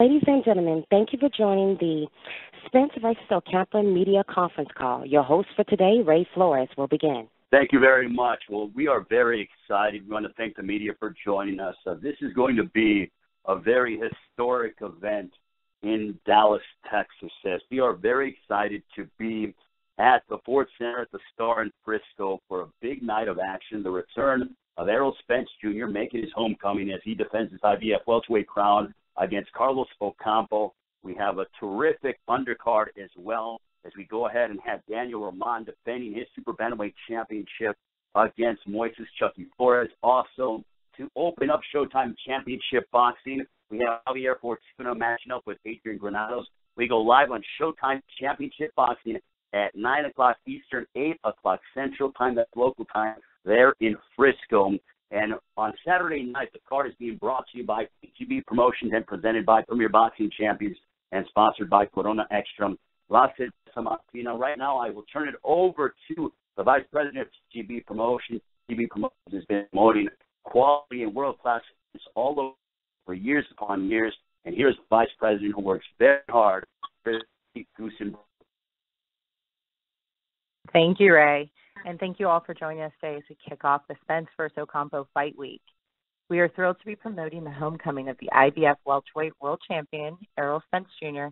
Ladies and gentlemen, thank you for joining the Spence versus Ocampo Media Conference Call. Your host for today, Ray Flores, will begin. Thank you very much. Well, we are very excited. We want to thank the media for joining us. This is going to be a very historic event in Dallas, Texas. We are very excited to be at the Ford Center at the Star in Frisco for a big night of action, the return of Errol Spence Jr. making his homecoming as he defends his IBF welterweight crown against Carlos Ocampo. We have a terrific undercard as well as we go ahead and have Daniel Roman defending his super bantamweight championship against Moises Chucky Flores. Also, to open up Showtime Championship Boxing, we have Javier Fortuna matching up with Adrian Granados. We go live on Showtime Championship Boxing at 9 o'clock Eastern, 8 o'clock Central Time, that's local time, there in Frisco. And on Saturday night, the card is being brought to you by PTB Promotions and presented by Premier Boxing Champions and sponsored by Corona Extra. Right now, I will turn it over to the Vice President of PTB Promotions. PTB Promotions has been promoting quality and world-class all over for years upon years. And here's the Vice President who works very hard. Thank you, Ray. And thank you all for joining us today as we kick off the Spence vs. Ocampo Fight Week. We are thrilled to be promoting the homecoming of the IBF welterweight world champion, Errol Spence Jr.,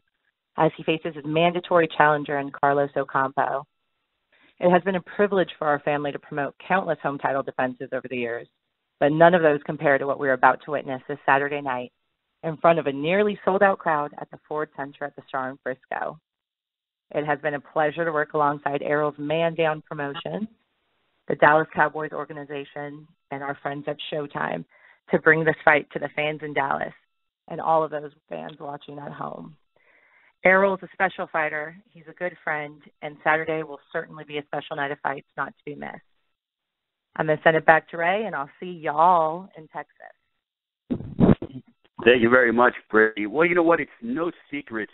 as he faces his mandatory challenger in Carlos Ocampo. It has been a privilege for our family to promote countless home title defenses over the years, but none of those compare to what we're about to witness this Saturday night in front of a nearly sold-out crowd at the Ford Center at the Star in Frisco. It has been a pleasure to work alongside Errol's Man Down Promotion, the Dallas Cowboys organization, and our friends at Showtime to bring this fight to the fans in Dallas and all of those fans watching at home. Errol's a special fighter, he's a good friend, and Saturday will certainly be a special night of fights not to be missed. I'm going to send it back to Ray, and I'll see y'all in Texas. Thank you very much, Brady. Well, you know what? It's no secret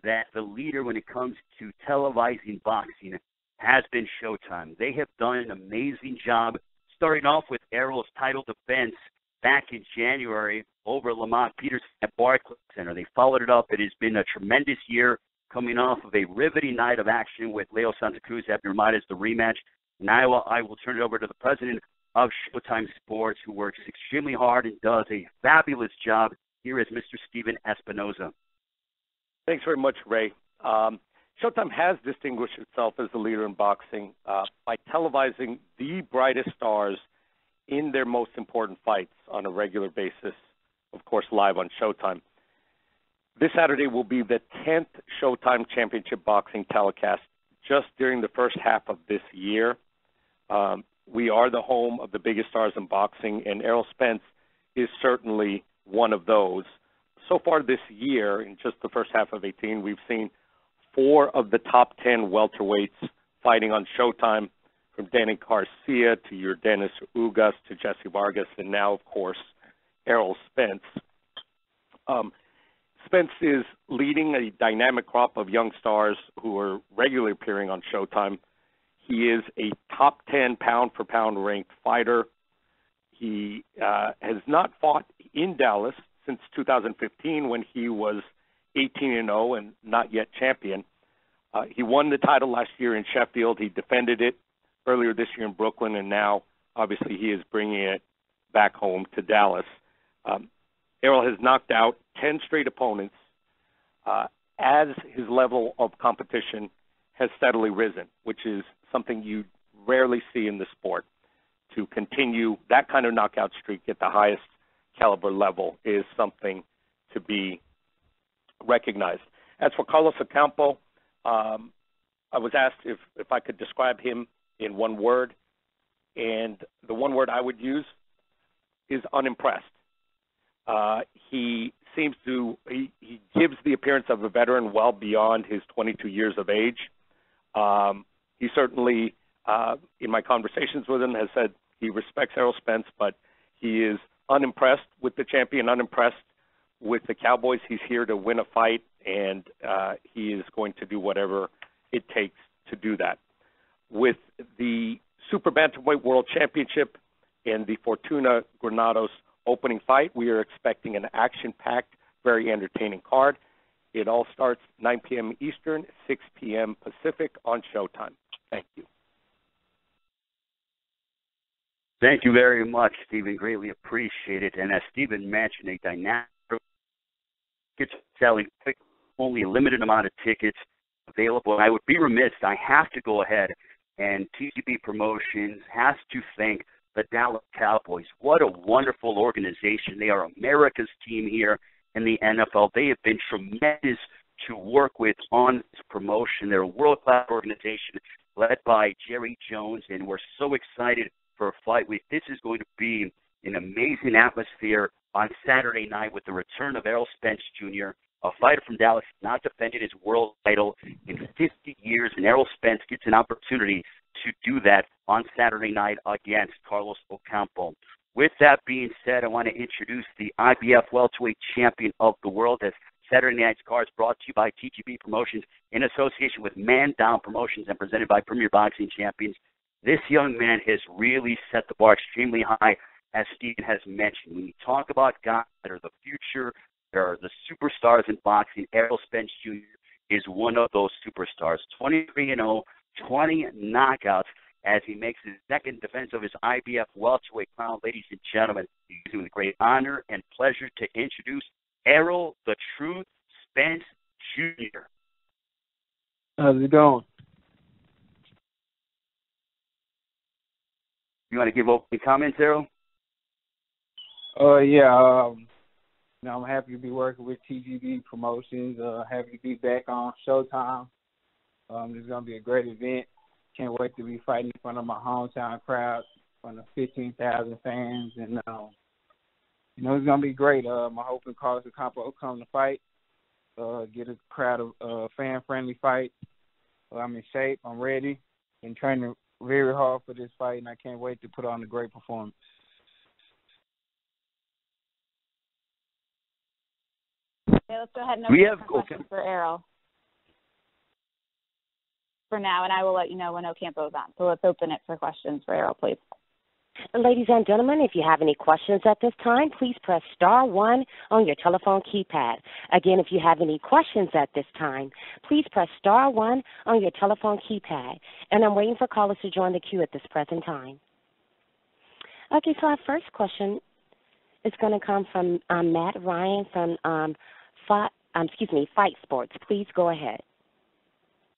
that the leader when it comes to televising boxing has been Showtime. They have done an amazing job, starting off with Errol's title defense back in January over Lamont Peterson at Barclays Center. They followed it up. It has been a tremendous year coming off of a riveting night of action with Leo Santa Cruz after Ramirez, the rematch. Now I will turn it over to the president of Showtime Sports, who works extremely hard and does a fabulous job. Here is Mr. Steven Espinoza. Thanks very much, Ray. Showtime has distinguished itself as the leader in boxing by televising the brightest stars in their most important fights on a regular basis, of course, live on Showtime. This Saturday will be the 10th Showtime Championship Boxing telecast just during the first half of this year. We are the home of the biggest stars in boxing, and Errol Spence is certainly one of those. So far this year, in just the first half of 18, we've seen 4 of the top 10 welterweights fighting on Showtime, from Danny Garcia to your Dennis Ugas to Jesse Vargas, and now, of course, Errol Spence. Spence is leading a dynamic crop of young stars who are regularly appearing on Showtime. He is a top 10 pound-for-pound ranked fighter. He has not fought in Dallas since 2015 when he was 18-0 and not yet champion. He won the title last year in Sheffield. He defended it earlier this year in Brooklyn, and now, obviously, he is bringing it back home to Dallas. Errol has knocked out 10 straight opponents as his level of competition has steadily risen, which is something you rarely see in the sport. To continue that kind of knockout streak at the highest caliber level is something to be recognized. As for Carlos Ocampo, I was asked if I could describe him in one word, and the one word I would use is unimpressed. He gives the appearance of a veteran well beyond his 22 years of age. He certainly, in my conversations with him, has said he respects Errol Spence, but he is unimpressed with the champion, unimpressed with the Cowboys. He's here to win a fight, and he is going to do whatever it takes to do that. With the Super Bantamweight World Championship and the Fortuna Granados opening fight, we are expecting an action-packed very entertaining card. It all starts 9 p.m. Eastern, 6 p.m. Pacific on Showtime. Thank you. Thank you very much, Stephen. Greatly appreciate it. And as Stephen mentioned, a dynamic tickets selling quick, only a limited amount of tickets available. I would be remiss. I have to go ahead, and TGB Promotions has to thank the Dallas Cowboys. What a wonderful organization. They are America's team here in the NFL. They have been tremendous to work with on this promotion. They're a world-class organization led by Jerry Jones, and we're so excited for a fight week. This is going to be an amazing atmosphere on Saturday night with the return of Errol Spence Jr., a fighter from Dallas, not defended his world title in 50 years, and Errol Spence gets an opportunity to do that on Saturday night against Carlos Ocampo. With that being said, I want to introduce the IBF welterweight champion of the world, as Saturday night's card is brought to you by TGB Promotions in association with Man Down Promotions and presented by Premier Boxing Champions. This young man has really set the bar extremely high, as Stephen has mentioned. When you talk about guys that are the future, there are the superstars in boxing. Errol Spence Jr. is one of those superstars. 23-0, 20 knockouts as he makes his second defense of his IBF welterweight crown. Ladies and gentlemen, it's with great honor and pleasure to introduce Errol the Truth Spence Jr. How's it going? You want to give opening comments, Errol? I'm happy to be working with TGB Promotions. Happy to be back on Showtime. This is going to be a great event. Can't wait to be fighting in front of my hometown crowd, in front of 15,000 fans. And, it's going to be great. I'm hoping Carlos Ocampo come to fight, get a crowd of fan-friendly fight. I'm in shape. I'm ready. Been training very hard for this fight, and I can't wait to put on a great performance. Okay, let's go ahead and open up questions for Errol for now, and I will let you know when Ocampo's on. So let's open it for questions for Errol, please. Ladies and gentlemen, if you have any questions at this time, please press star 1 on your telephone keypad. Again, if you have any questions at this time, please press star 1 on your telephone keypad. And I'm waiting for callers to join the queue at this present time. Okay, so our first question is going to come from Matt Ryan from Fight Sports. Please go ahead.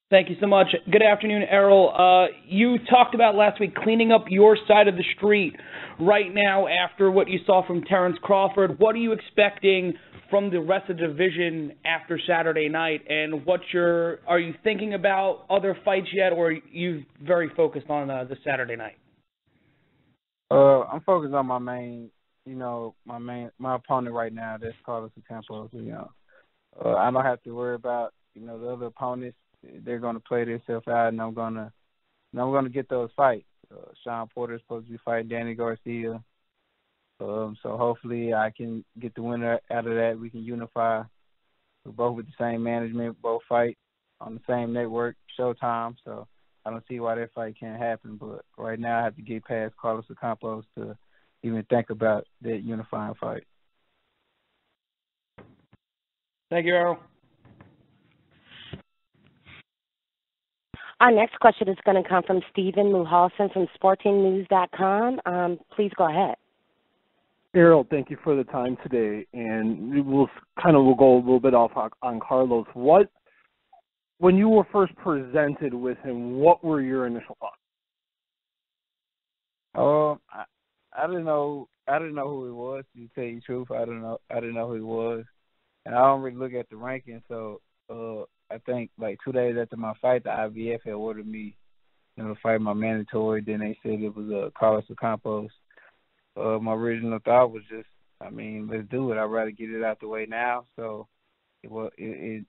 Thank you so much. Good afternoon, Errol. You talked about last week cleaning up your side of the street right now after what you saw from Terrence Crawford. What are you expecting from the rest of the division after Saturday night? And are you thinking about other fights yet, or are you very focused on the Saturday night? I'm focused on my main, my opponent right now. That's Carlos Ocampo. I don't have to worry about, the other opponents. They're going to play themselves out, and I'm going to get those fights. Sean Porter's supposed to be fighting Danny Garcia, so hopefully I can get the winner out of that. We can unify. We're both with the same management, both fight on the same network, Showtime. So I don't see why that fight can't happen. But right now I have to get past Carlos Ocampo to even think about that unifying fight. Thank you, Errol. Our next question is going to come from Stephen Muhalson from SportingNews.com. Please go ahead. Errol, thank you for the time today, and we'll go a little bit off on Carlos. When you were first presented with him, what were your initial thoughts? I didn't know who he was. To tell you the truth, I didn't know who he was, and I don't really look at the rankings. So I think like 2 days after my fight, the IBF had ordered me, to fight my mandatory. Then they said it was Carlos Ocampo's. My original thought was just, let's do it. I'd rather get it out the way now, so it's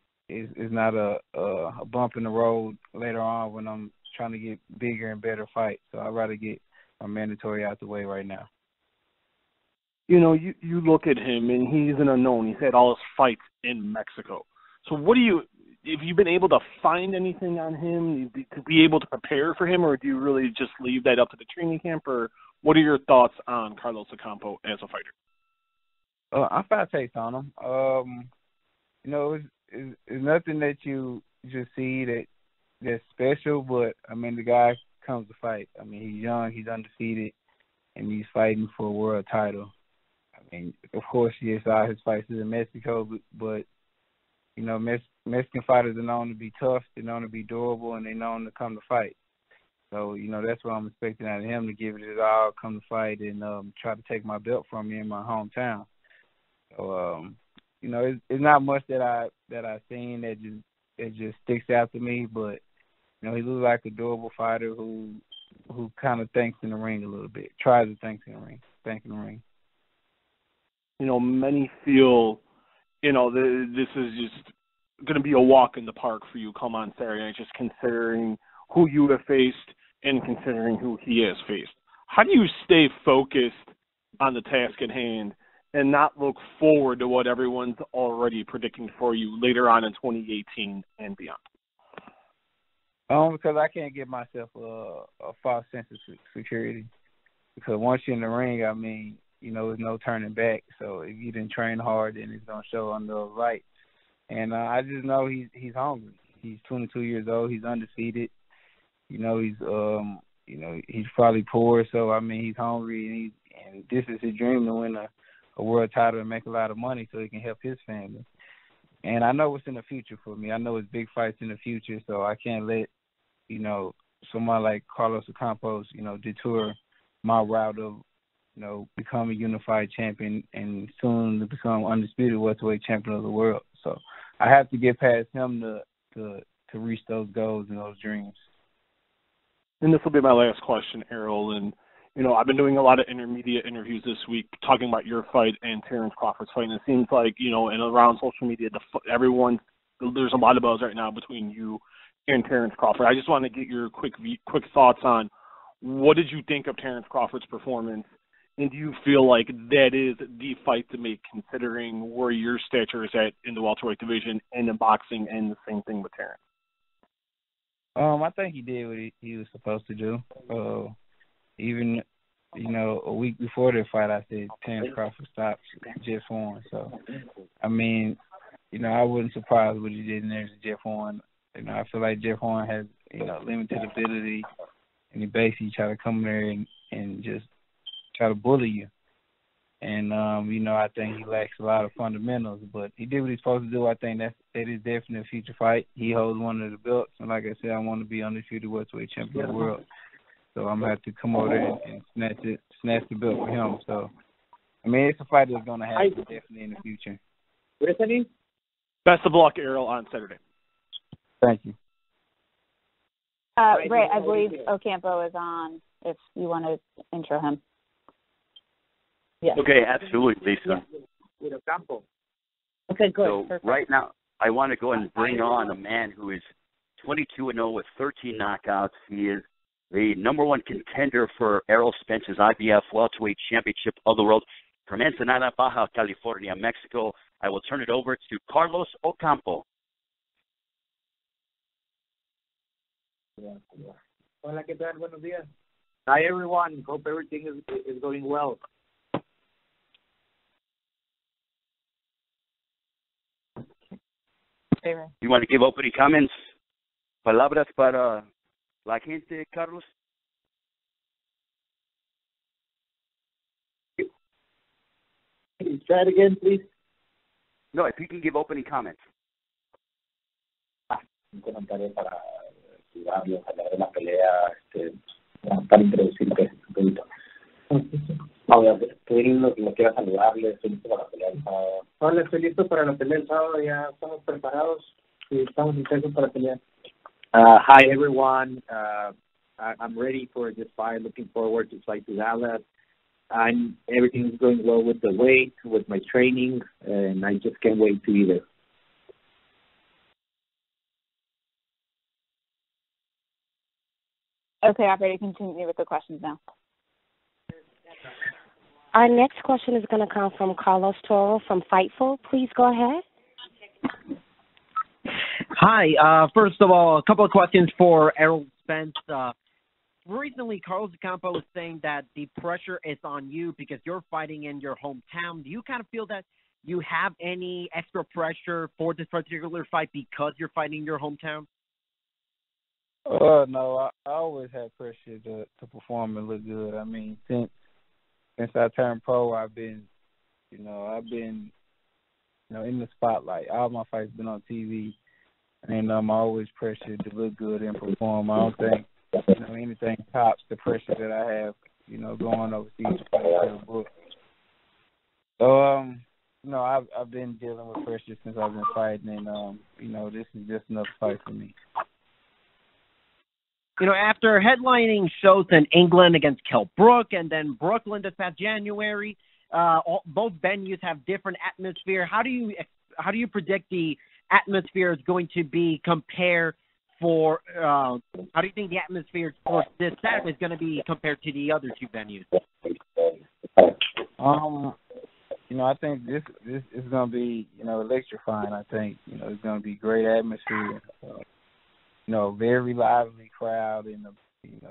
not a bump in the road later on when I'm trying to get bigger and better fights. So I'd rather get my mandatory out the way right now. You look at him, and he's an unknown. He's had all his fights in Mexico. So have you been able to find anything on him to be able to prepare for him, or do you really just leave that up to the training camp, or what are your thoughts on Carlos Ocampo as a fighter? I'm 5'8" on him. It's nothing that you just see that's special, but I mean, the guy comes to fight. I mean, he's young, he's undefeated, and he's fighting for a world title. I mean, of course, yes, all his fights is in Mexico, but Mexican fighters are known to be tough, they're known to be durable, and they're known to come to fight. So, that's what I'm expecting out of him, to give it his all, come to fight, and try to take my belt from me in my hometown. So, it's not much that I've seen that just sticks out to me, but he looks like a durable fighter who kind of thinks in the ring a little bit, tries to think in the ring. Many feel, this is just going to be a walk in the park for you come on Saturday night, just considering who you have faced and considering who he has faced. How do you stay focused on the task at hand and not look forward to what everyone's already predicting for you later on in 2018 and beyond? Because I can't give myself a false sense of security. Because once you're in the ring, I mean, there's no turning back. So if you didn't train hard, then it's going to show on those lights. And I just know he's hungry. He's 22 years old. He's undefeated. He's probably poor. So, I mean, he's hungry. And this is his dream, to win a world title and make a lot of money so he can help his family. And I know what's in the future for me. I know it's big fights in the future, so I can't let, someone like Carlos Ocampo, detour my route of, become a unified champion and soon to become undisputed welterweight champion of the world. So I have to get past him to reach those goals and those dreams. And this will be my last question, Errol. And, I've been doing a lot of intermediate interviews this week talking about your fight and Terrence Crawford's fight. And it seems like, and around social media, there's a lot of buzz right now between you and Terrence Crawford. I just want to get your quick thoughts on what did you think of Terrence Crawford's performance? And do you feel like that is the fight to make, considering where your stature is at in the welterweight division and in boxing, and the same thing with Terrence? I think he did what he was supposed to do. Even, a week before the fight, I said Terrence Crawford stopped Jeff Horn. So, I mean, I wasn't surprised what he did in there to Jeff Horn. I feel like Jeff Horn has, limited ability, and he basically try to come there and just try to bully you. And, I think he lacks a lot of fundamentals, but he did what he's supposed to do. I think that is definitely a future fight. He holds one of the belts, and like I said, I want to be undisputed welterweight champion of the world. So I'm going to have to come over there and snatch the belt for him. So, I mean, it's a fight that's going to happen definitely in the future. Best of luck, Errol, on Saturday. Thank you. Ray, I believe Ocampo is on, if you want to intro him. Yeah. Okay, absolutely, Lisa. With Ocampo. Okay, good. So perfect. Right now, I want to go and bring on a man who is 22-0 with 13 knockouts. He is the number one contender for Errol Spence's IBF Welterweight Championship of the World from Ensenada, Baja California, Mexico. I will turn it over to Carlos Ocampo. Hola, ¿qué tal? Buenos días. Hi, everyone. Hope everything is going well. You want to give opening comments? Palabras para la gente, Carlos? Try it again, please. No, if you can give opening comments. Un comentario para ayudarlos a hablar de la pelea, para introducirte un poquito. Lo quiero saludarles, estoy listo para la pelea el sábado. Hola, estoy listo para la pelea el sábado, ya estamos preparados y estamos listos para pelear. Hi, everyone. I'm ready for this fight. Looking forward to fight to Dallas. Everything's going well with the weight, with my training, and I just can't wait to be there. Okay, operator, continue with the questions now. Our next question is going to come from Carlos Toro from Fightful. Please go ahead. Hi. First of all, a couple of questions for Errol Spence. recently Carlos Ocampo was saying that the pressure is on you because you're fighting in your hometown. Do you kind of feel that you have any extra pressure for this particular fight because you're fighting in your hometown? No, I always had pressure to perform and look good. I mean, since I turned pro, I've been in the spotlight. All my fights been on TV, and I'm always pressured to look good and perform. I don't think anything tops the pressure that I have, going overseas to fight for the book. So, I've been dealing with pressure since I've been fighting, and this is just another fight for me. After headlining shows in England against Kell Brook and then Brooklyn this past January, both venues have different atmosphere. How do you predict the atmosphere is going to be compared for? How do you think the atmosphere for this Saturday is going to be compared to the other two venues? I think this is going to be electrifying. I think it's going to be great atmosphere. Very lively crowd, and it's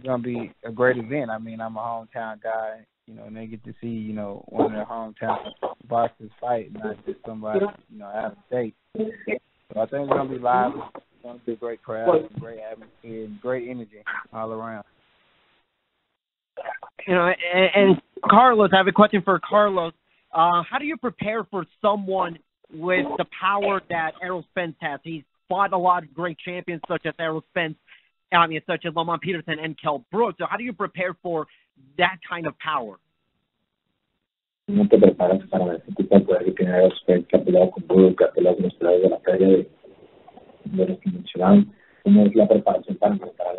gonna be a great event. I mean, I'm a hometown guy, and they get to see, one of their hometown boxers fight, not just somebody, out of state. So I think it's gonna be lively. It's gonna be a great crowd, and great atmosphere, and great energy all around. And Carlos, I have a question for Carlos. How do you prepare for someone with the power that Errol Spence has? He's fought a lot of great champions such as such as Lamont Peterson and Kell Brook. So how do you prepare for that kind of power? ¿Cómo te preparas para ese tipo de poder que tiene Errol Spence, que ha peleado con Brook, que ha peleado con los peleadores de la feria de los que mencionaban? ¿Cómo es la preparación para marcar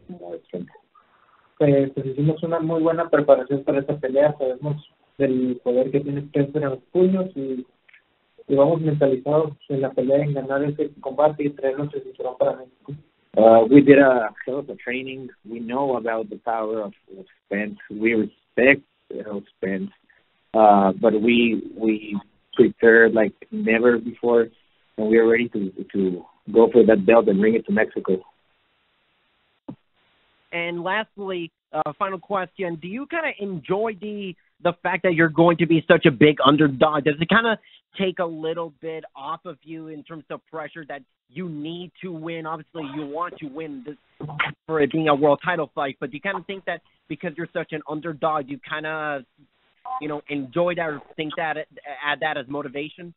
como de Spence? Pues hicimos una muy buena preparación para esta pelea. Sabemos del poder que tiene Spence en los puños y vamos mentalizados en la pelea, en ganar ese combate y traer nuestro cinturón para México. We did a hell of a training. We know about the power of Spence. We respect Errol Spence, but we prepared like never before, and we are ready to go for that belt and bring it to Mexico. And lastly, final question: do you kind of enjoy the fact that you're going to be such a big underdog? Does it kind of take a little bit off of you in terms of pressure that you need to win? Obviously, you want to win this for it being a world title fight, but do you kind of think that because you're such an underdog, you kind of, enjoy that or think that, add that as motivation?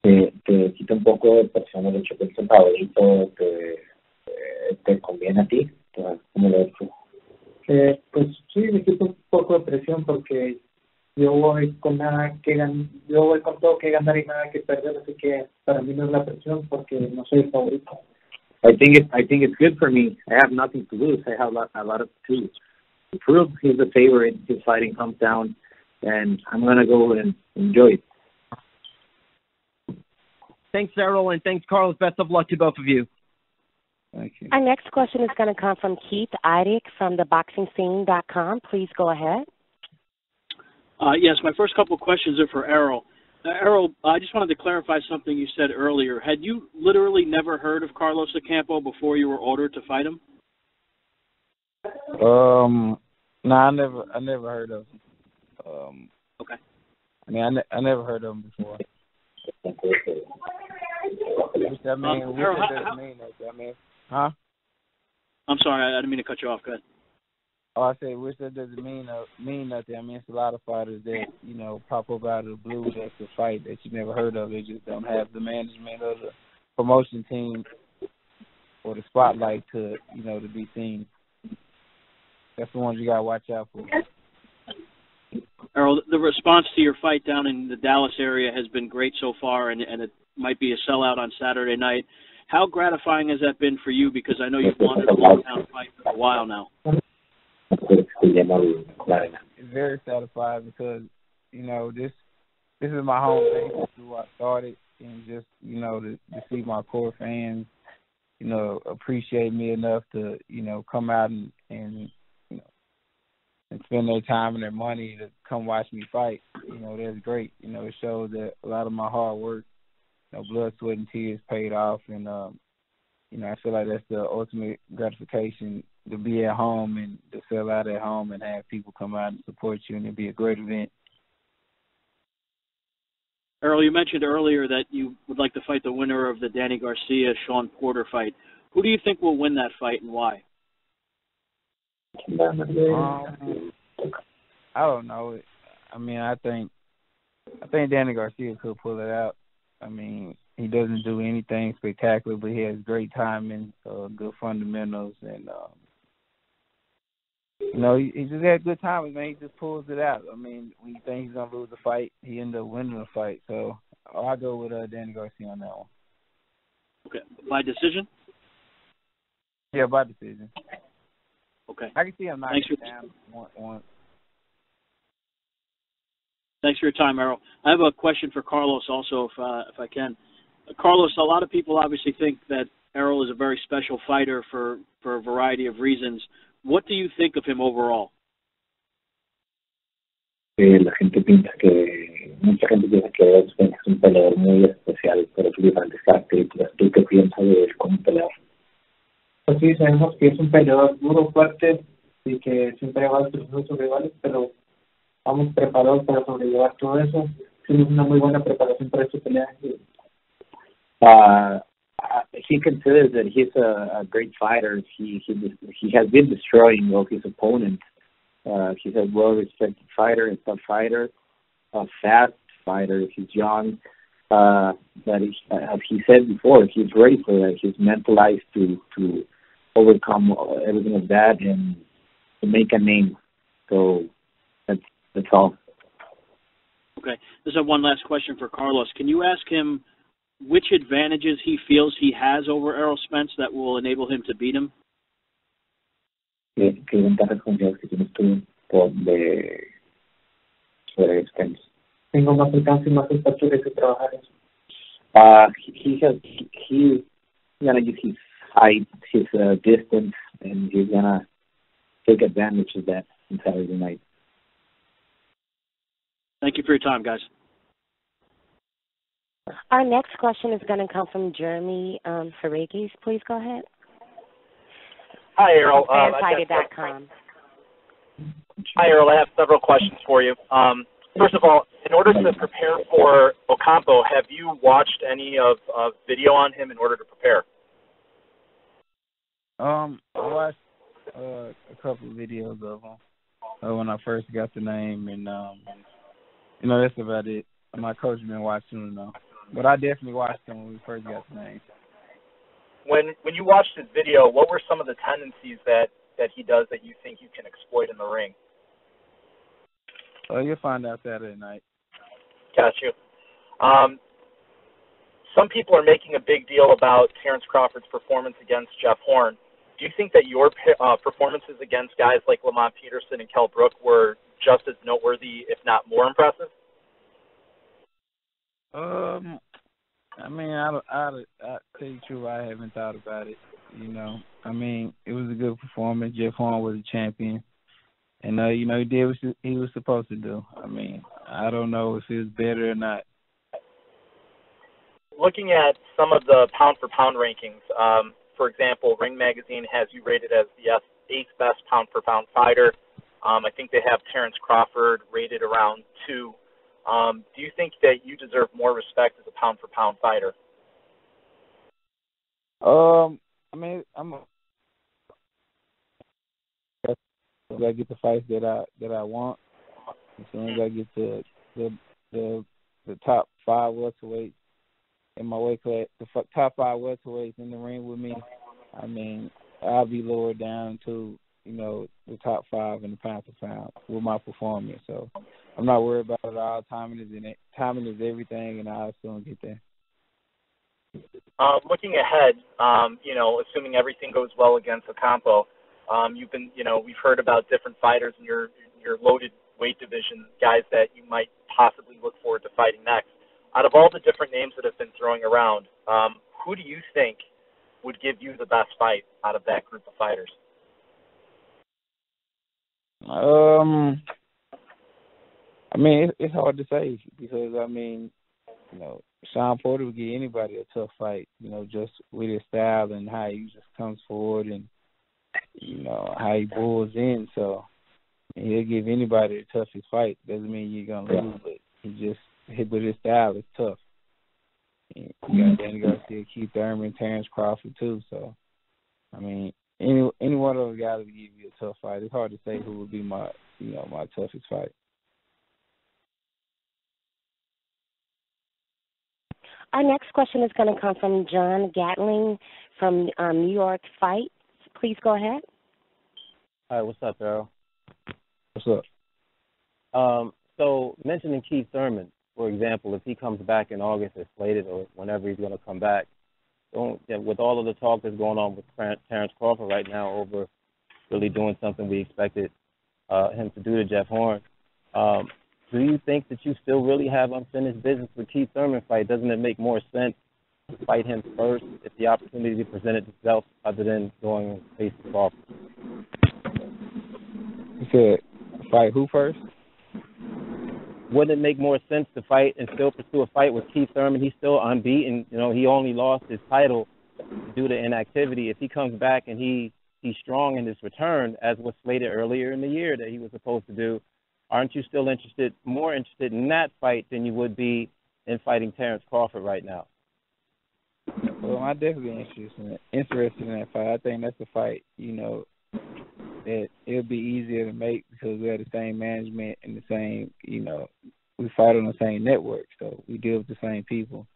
Te quita un poco de presión el hecho que es tu favorito, te conviene a ti. ¿Cómo lo ves tú? Pues sí, me quita un poco de presión porque yo voy con todo que ganar y nada que perder, así que para mí no es la presión porque no soy el favorito. I think it's good for me. I have nothing to lose. I have a lot to prove. He's the favorite. His fighting comes down, and I'm gonna go and enjoy it. Thanks, Errol, and thanks, Carlos. Best of luck to both of you. Thank you. Our next question is going to come from Keith Eidig from theboxingscene.com. Please go ahead. Yes, my first couple of questions are for Errol. Errol, I just wanted to clarify something you said earlier. Had you literally never heard of Carlos Ocampo before you were ordered to fight him? No, I never heard of him. Okay. I mean, I never heard of him before. Huh? I'm sorry, I didn't mean to cut you off. Go ahead. Oh, I say, which that doesn't mean nothing. I mean, it's a lot of fighters that, pop up out of the blue that's a fight that you never heard of. They just don't have the management of the promotion team or the spotlight to be seen. That's the ones you got to watch out for. Errol, the response to your fight down in the Dallas area has been great so far, and it might be a sellout on Saturday night. How gratifying has that been for you? Because I know you've wanted a long-town fight for a while now. It's very satisfying because, this is my home base. This is where I started. And just, to see my core fans, appreciate me enough to, come out and spend their time and their money to come watch me fight. That's great. It shows that a lot of my hard work, blood, sweat, and tears paid off. And, I feel like that's the ultimate gratification, to be at home and to sell out at home and have people come out and support you, and it'd be a great event. Errol, you mentioned earlier that you would like to fight the winner of the Danny Garcia-Sean Porter fight. Who do you think will win that fight and why? I don't know. I mean, I think Danny Garcia could pull it out. I mean, he doesn't do anything spectacular, but he has great timing, good fundamentals, and he just had good timing, man. He just pulls it out. I mean, when you think he's gonna lose the fight, he ends up winning the fight. So I'll go with Danny Garcia on that one. Okay, by decision? Yeah, by decision. Okay. I can see him knocking it down once. Thanks for your time, Errol. I have a question for Carlos also, if I can. Carlos, a lot of people obviously think that Errol is a very special fighter for a variety of reasons. What do you think of him overall? La gente piensa que, mucha gente piensa que Errol Spence es un peleador muy especial, pero tú diferentes características. ¿Tú qué piensas de él como peleador? Pues sí, sabemos que es un peleador duro, fuerte y que siempre va a destruir a sus rivales, pero vamos preparados para sobrellevar todo eso. Tuvimos una muy buena preparación para esta pelea. He considers that he's a great fighter. He has been destroying all his opponents. He's a well-respected fighter, a tough fighter, a fast fighter. He's young. But as he said before, he's ready for that. He's mentalized to overcome everything of that and to make a name. So that's all. Okay. This is one last question for Carlos. Can you ask him which advantages he feels he has over Errol Spence that will enable him to beat him? ¿Qué ventajas consideras que tienes tú sobre Spence? Tengo más alcance y más estatura que trabajar eso. He's gonna use his height, his distance, and he's gonna take advantage of that on Saturday night. Thank you for your time, guys. Our next question is going to come from Jeremy Ferragis. Please go ahead. Hi, Errol. Fansided.com. Hi, Errol. I have several questions for you. First of all, in order to prepare for Ocampo, have you watched any of video on him in order to prepare? I watched a couple of videos of him when I first got the name, and that's about it. My coach has been watching him now, but I definitely watched him when we first got the name. When you watched his video, what were some of the tendencies that he does that you think you can exploit in the ring? You'll find out Saturday night. Got you. Some people are making a big deal about Terrence Crawford's performance against Jeff Horn. Do you think that your performances against guys like Lamont Peterson and Kell Brook were just as noteworthy, if not more impressive? I mean, I'll tell you the truth, I haven't thought about it. I mean, it was a good performance. Jeff Horn was a champion, and he did what he was supposed to do. I mean, I don't know if it was better or not. Looking at some of the pound-for-pound rankings, for example, Ring Magazine has you rated as the 8th best pound-for-pound fighter. I think they have Terrence Crawford rated around 2. Do you think that you deserve more respect as a pound-for-pound fighter? I mean, I get the fights that I want. As soon as I get to the top 5 welterweights in my weight class, the top 5 welterweights in the ring with me, I mean, I'll be lowered down to the top 5 in the pound for pound with my performance. So I'm not worried about it all. Timing is everything, and I'll soon get there. Looking ahead, assuming everything goes well against Ocampo, we've heard about different fighters in your loaded weight division, guys that you might possibly look forward to fighting next. Out of all the different names that have been throwing around, who do you think would give you the best fight out of that group of fighters? I mean, it's hard to say because, I mean, Sean Porter would give anybody a tough fight, just with his style and how he just comes forward and, how he bulls in. So he'll give anybody the toughest fight. Doesn't mean you're going to lose, but he just hit with his style. It's tough. And you got Danny Garcia, Keith Thurman, Terrence Crawford, too. So, I mean, any one of those guys will give you a tough fight. It's hard to say who would be my toughest fight. Our next question is going to come from John Gatling from New York Fights. Please go ahead. Hi, what's up, Errol? What's up? So mentioning Keith Thurman, for example, if he comes back in August as slated or whenever he's going to come back, with all of the talk that's going on with Terrence Crawford right now over really doing something we expected him to do to Jeff Horn, do you think that you still really have unfinished business with Keith Thurman fight? Doesn't it make more sense to fight him first if the opportunity presented itself other than going face to Crawford? You said fight who first? Wouldn't it make more sense to fight and still pursue a fight with Keith Thurman? He's still unbeaten. He only lost his title due to inactivity. If he comes back and he's strong in his return, as was slated earlier in the year that he was supposed to do, aren't you still more interested in that fight than you would be in fighting Terrence Crawford right now? Well, I'm definitely interested in that fight. I think that's a fight, that it'll be easier to make because we have the same management and the same, we fight on the same network, so we deal with the same people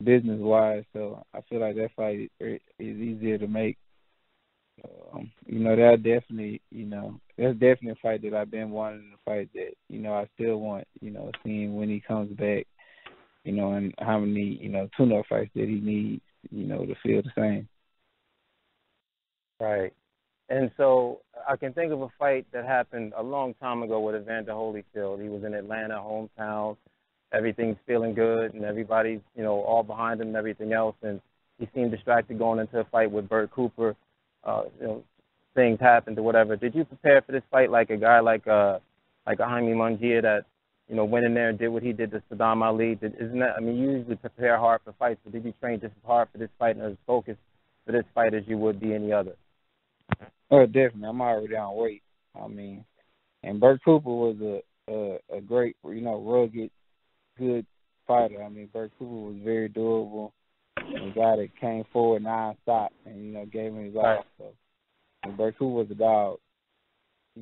business-wise. So I feel like that fight is easier to make. That's definitely a fight that I've been wanting to fight that, I still want, seeing when he comes back, and how many, tune-up fights that he needs, to feel the same. Right. And so I can think of a fight that happened a long time ago with Evander Holyfield. He was in Atlanta, hometown. Everything's feeling good, and everybody's, all behind him and everything else. And he seemed distracted going into a fight with Bert Cooper. Things happened or whatever. Did you prepare for this fight like a guy like a Jaime Munguia that, went in there and did what he did to Saddam Ali? You usually prepare hard for fights, but did you train just as hard for this fight and as focused for this fight as you would be any other? Oh, definitely. I'm already on weight. And Bert Cooper was a great, rugged, good fighter. Bert Cooper was very durable. A guy that came forward nonstop and, gave him his all. So, Bert Cooper was a dog.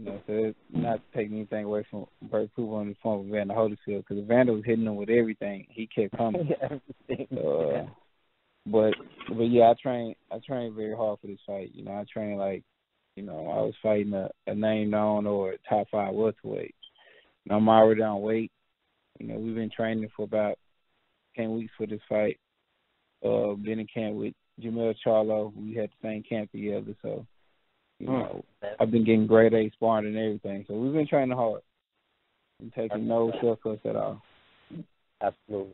So it's not taking anything away from Bert Cooper in the form of Evander Holyfield, because Evander was hitting him with everything. He kept coming. But yeah, I trained very hard for this fight. I trained like, I was fighting a name known or a top 5 welterweight. I'm already on weight. We've been training for about 10 weeks for this fight. Been in camp with Jamel Charlo. We had the same camp together, so I've been getting grade A sparring and everything. So we've been training hard and taking no shortcuts at all. Absolutely.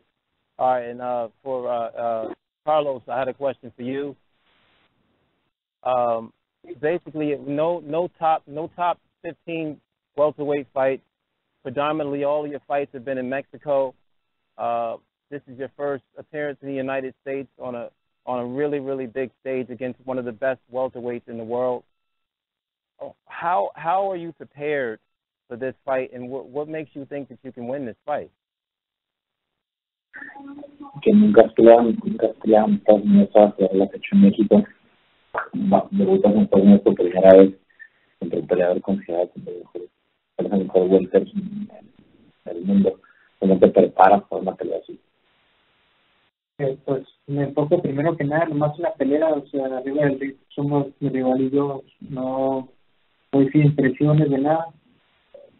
All right, and for Carlos, I had a question for you. Basically, no top 15 welterweight fights. Predominantly, all of your fights have been in Mexico. This is your first appearance in the United States on a really, really big stage against one of the best welterweights in the world. How are you prepared for this fight, and what makes you think that you can win this fight? Que nunca estudiamos en esa relación en México. Debutamos en torneos por primera vez contra un peleador considerado como el mejor welter del mundo. ¿Cómo te preparas para una pelea así? Pues me enfoco primero que nada nomás en la pelea, arriba del ring. Somos mi rival y yo, no voy sin presiones de nada.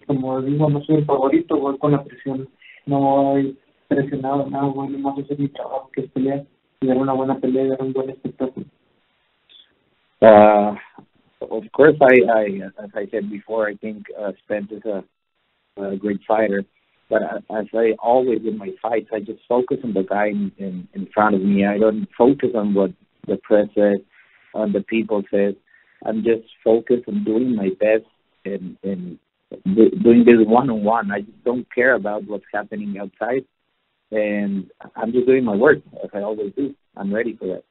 Como digo, no soy el favorito, voy con la presión. No voy presionado, nada, voy nomás a hacer mi trabajo, que es pelear y dar una buena pelea y dar un buen espectáculo. Of course, I as I said before, I think Spence is a great fighter. But as I always in my fights, I just focus on the guy in front of me. I don't focus on what the press says, on the people says. I'm just focused on doing my best and doing this one-on-one. I just don't care about what's happening outside. and I'm just doing my work as I always do. I'm ready for that.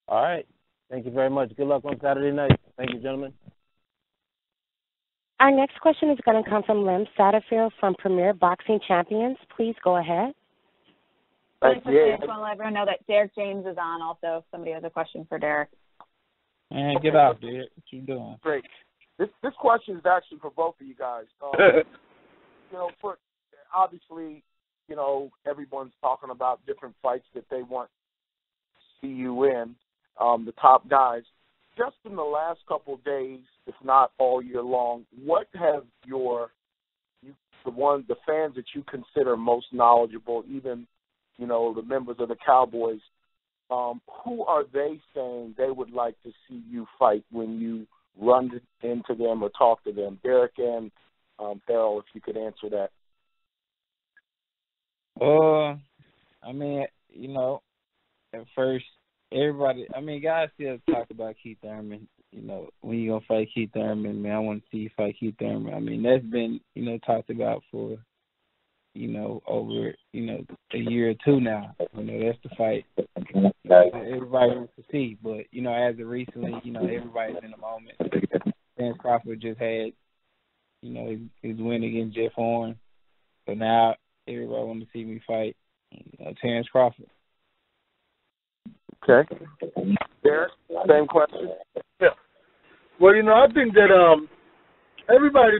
All right. Thank you very much. Good luck on Saturday night. Thank you, gentlemen. Our next question is going to come from Lim Satterfield from Premier Boxing Champions. Please go ahead. Thanks. I just want to let everyone know that Derek James is on also, if somebody has a question for Derek. Man, get out, Derek. What you doing? Great. This question is actually for both of you guys. Obviously, everyone's talking about different fights that they want to see you in, the top guys. Just in the last couple of days, if not all year long, what have the fans that you consider most knowledgeable, even the members of the Cowboys, who are they saying they would like to see you fight when you run into them or talk to them? Derek and Errol, if you could answer that. At first, everybody, guys still talk about Keith Thurman. When you gonna fight Keith Thurman, man, I want to see you fight Keith Thurman. That's been, talked about for, over, a year or two now. That's the fight everybody wants to see. But, as of recently, everybody's in the moment. Terence Crawford just had, his win against Jeff Horn. So now everybody wants to see me fight Terence Crawford. Okay. Derek, same question. Yeah. Well, I think that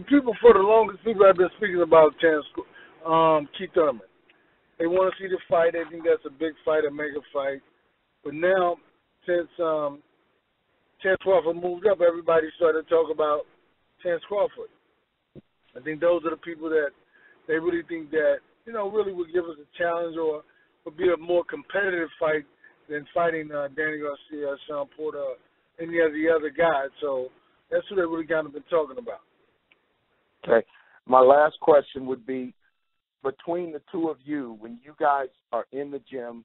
people for the longest, people have been speaking about Keith Thurman. They want to see the fight. They think that's a big fight, a mega fight. But now, since Terence Crawford moved up, everybody started to talk about Terence Crawford. I think those are the people that they really think that, really would give us a challenge or would be a more competitive fight than fighting Danny Garcia, Sean Porter, any of the other guys. So that's what they really kind of been talking about. Okay. My last question would be, between the two of you, when you guys are in the gym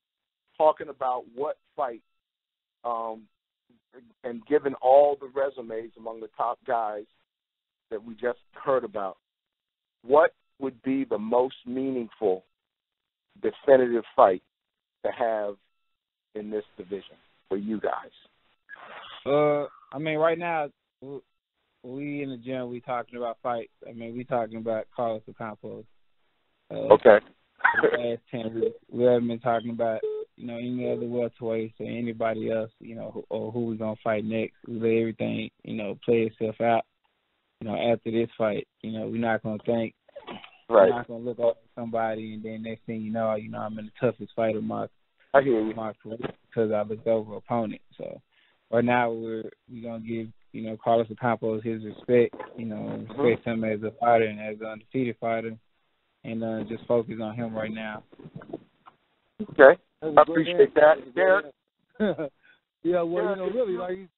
talking about what fight, and given all the resumes among the top guys that we just heard about, what would be the most meaningful, definitive fight to have in this division for you guys? Right now, we in the gym, we talking about fights. We talking about Carlos Ocampo. Okay. Last 10 weeks. We haven't been talking about, any other welterweights or anybody else, or who we're going to fight next. We let everything, play itself out, after this fight. We're not going to think. Right. We're not going to look up at somebody and then next thing you know, I'm in the toughest fight of my career because I looked over an opponent. So right now we're going to give, Carlos Ocampo his respect, respect him as a fighter and as an undefeated fighter, and just focus on him right now. Okay. I appreciate that. Derek? Yeah, well, Derek, really, like...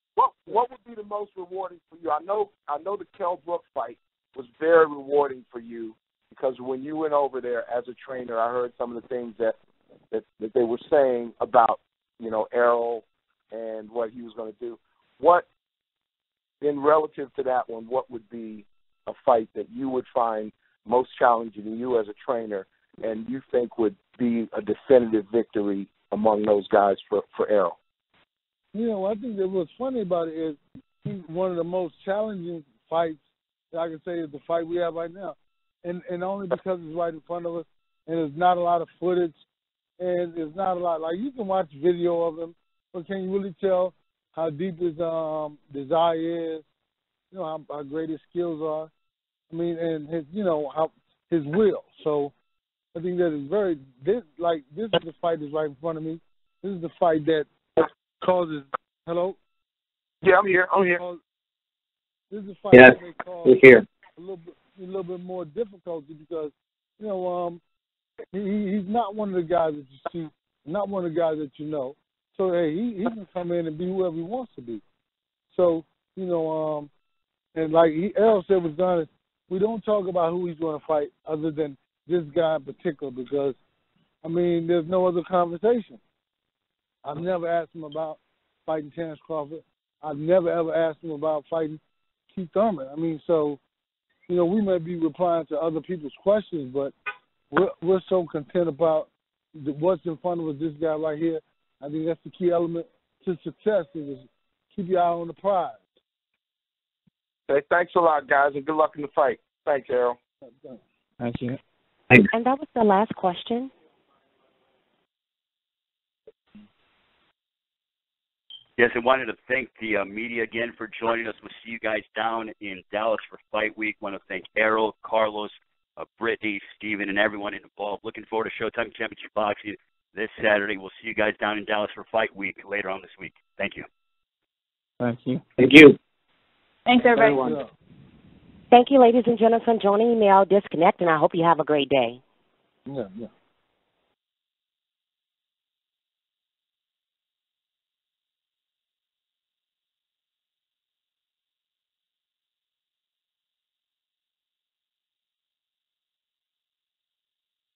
What would be the most rewarding for you? I know the Kell Brook fight was very rewarding for you because when you went over there as a trainer, I heard some of the things that they were saying about, Errol and what he was going to do. What, in relative to that one, what would be a fight that you would find most challenging to you as a trainer and you think would be a definitive victory among those guys for Errol? I think that what's funny about it is one of the most challenging fights that I can say is the fight we have right now. And only because it's right in front of us and there's not a lot of footage and there's not a lot, like you can watch video of him, but can you really tell how deep his desire is, how great his skills are? And his, how his will. So I think that is this is the fight that's right in front of me. This is the fight that causes. Hello? Yeah, I'm here. This is a fight yes, that may cause we're here. a little bit more difficulty because he's not one of the guys that you see, not one of the guys that you know. So hey, he can come in and be whoever he wants to be. So and like Errol said was done, we don't talk about who he's going to fight other than this guy in particular because there's no other conversation. I've never asked him about fighting Terence Crawford. I've never ever asked him about fighting Keith Thurman. So we may be replying to other people's questions, but we're so content about what's in front of us. This guy right here, I think that's the key element to success. Is keep your eye on the prize. Hey, thanks a lot, guys, and good luck in the fight. Thanks, Errol. Thank you. And that was the last question. Yes, I wanted to thank the media again for joining us. We'll see you guys down in Dallas for Fight Week. I want to thank Errol, Carlos, Brittany, Steven, and everyone involved. Looking forward to Showtime Championship Boxing this Saturday. We'll see you guys down in Dallas for Fight Week later on this week. Thank you. Thank you. Thank you. Thanks, everybody. Thank you, ladies and gentlemen, for joining me. I'll disconnect, and I hope you have a great day. Yeah.